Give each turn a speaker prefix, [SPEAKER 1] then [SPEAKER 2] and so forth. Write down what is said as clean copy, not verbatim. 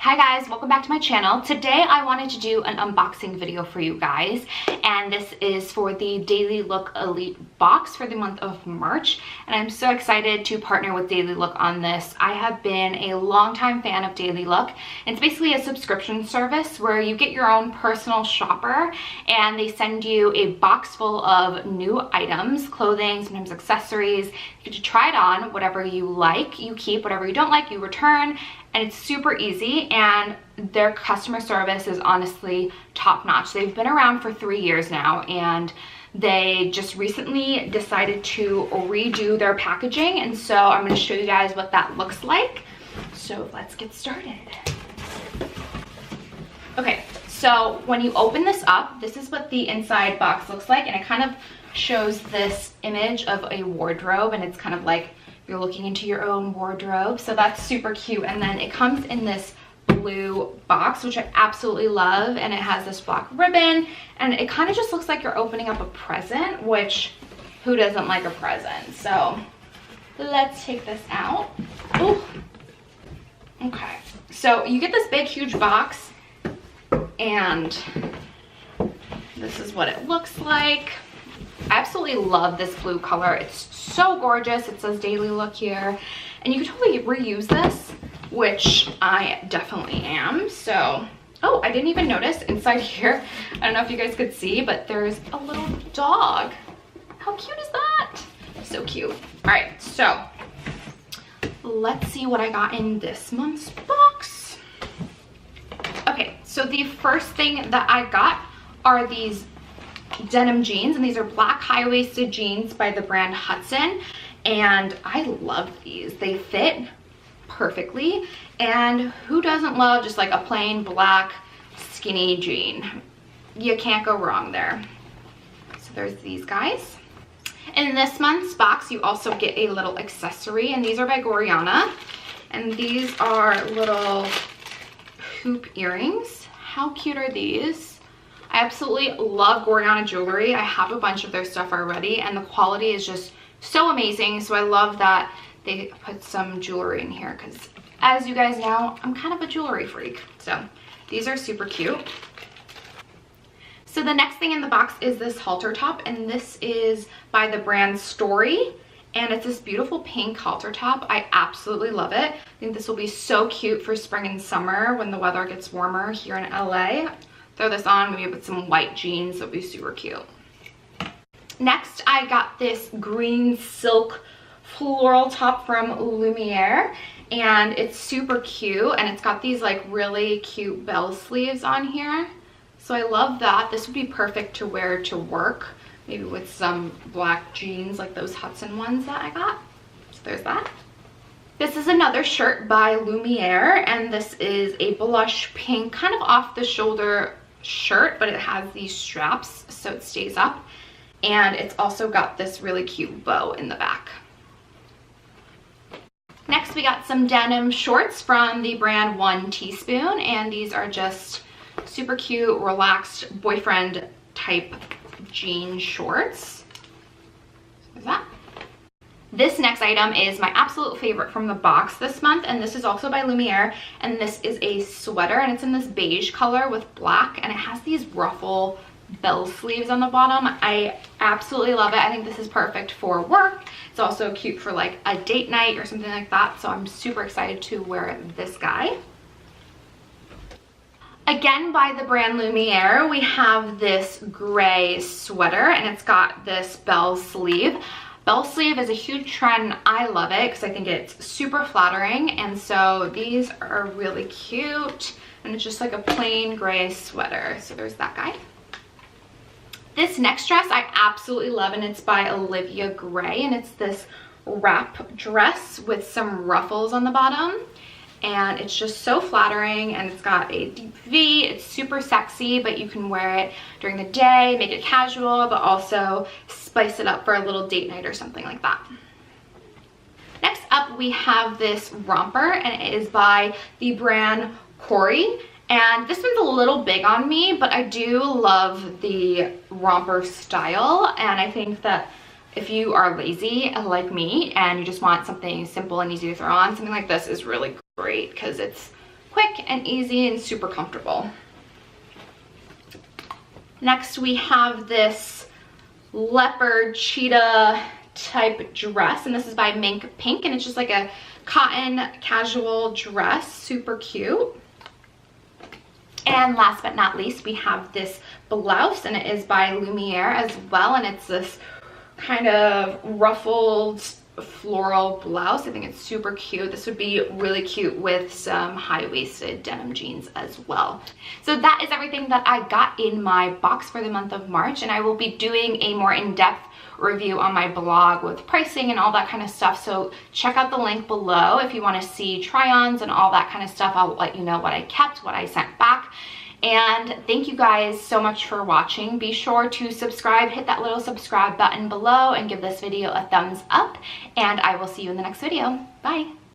[SPEAKER 1] Hi guys, welcome back to my channel. Today I wanted to do an unboxing video for you guys, and this is for the Dailylook Elite box for the month of March, and I'm so excited to partner with Dailylook on this. I have been a longtime fan of Dailylook, and it's basically a subscription service where you get your own personal shopper and they send you a box full of new items, clothing, sometimes accessories. You get to try it on, whatever you like, you keep, whatever you don't like, you return. And it's super easy, and their customer service is honestly top notch. They've been around for 3 years now, and they just recently decided to redo their packaging, and so I'm going to show you guys what that looks like. So let's get started. Okay, so when you open this up, this is what the inside box looks like, and it kind of shows this image of a wardrobe, and it's kind of like you're looking into your own wardrobe, so that's super cute. And then it comes in this blue box, which I absolutely love, and it has this black ribbon, and it kind of just looks like you're opening up a present, which who doesn't like a present? So let's take this out. Ooh. Okay, so you get this big huge box, and this is what it looks like. I absolutely love this blue color. It's so gorgeous. It says Dailylook here, and you can totally reuse this, which I definitely am. So, oh, I didn't even notice inside here. I don't know if you guys could see, but there's a little dog. How cute is that? So cute. All right, so let's see what I got in this month's box. Okay, so the first thing that I got are these denim jeans, and these are black high-waisted jeans by the brand Hudson, and I love these. They fit perfectly, and who doesn't love just like a plain black skinny jean? You can't go wrong there. So there's these guys. In this month's box you also get a little accessory, and these are by Gorjana, and these are little hoop earrings. How cute are these? I absolutely love Gorjana jewelry. I have a bunch of their stuff already, and the quality is just so amazing. So I love that they put some jewelry in here, because as you guys know, I'm kind of a jewelry freak. So these are super cute. So the next thing in the box is this halter top, and this is by the brand Story, and it's this beautiful pink halter top. I absolutely love it. I think this will be so cute for spring and summer when the weather gets warmer here in LA. Throw this on maybe with some white jeans. That'll be super cute. Next, I got this green silk floral top from Lumiere, and it's super cute, and it's got these like really cute bell sleeves on here. So I love that. This would be perfect to wear to work, maybe with some black jeans like those Hudson ones that I got. So there's that. This is another shirt by Lumiere, and this is a blush pink, kind of off the shoulder shirt, but it has these straps so it stays up, and it's also got this really cute bow in the back. Next, we got some denim shorts from the brand One Teaspoon, and these are just super cute, relaxed boyfriend type jean shorts. There's that. This next item is my absolute favorite from the box this month, and this is also by Lumiere, and this is a sweater, and it's in this beige color with black, and it has these ruffle bell sleeves on the bottom. I absolutely love it. I think this is perfect for work. It's also cute for like a date night or something like that, so I'm super excited to wear this guy. Again, by the brand Lumiere, we have this gray sweater, and it's got this bell sleeve. Bell sleeve is a huge trend. I love it because I think it's super flattering, and so these are really cute, and it's just like a plain gray sweater. So there's that guy. This next dress I absolutely love, and it's by Olivia Gray, and it's this wrap dress with some ruffles on the bottom, and it's just so flattering, and it's got a deep V. It's super sexy, but you can wear it during the day, make it casual, but also spice it up for a little date night or something like that. Next up, we have this romper, and it is by the brand Corey, and this one's a little big on me, but I do love the romper style, and I think that if you are lazy like me and you just want something simple and easy to throw on, something like this is really great because it's quick and easy and super comfortable. Next we have this leopard cheetah type dress, and this is by Mink Pink, and it's just like a cotton casual dress, super cute. And last but not least, we have this blouse, and it is by Lumiere as well, and it's this kind of ruffled floral blouse. I think it's super cute. This would be really cute with some high-waisted denim jeans as well. So that is everything that I got in my box for the month of March, and I will be doing a more in-depth review on my blog with pricing and all that kind of stuff. So check out the link below if you want to see try-ons and all that kind of stuff. I'll let you know what I kept, what I sent back. And thank you guys so much for watching. Be sure to subscribe, hit that little subscribe button below, and give this video a thumbs up. And I will see you in the next video. Bye.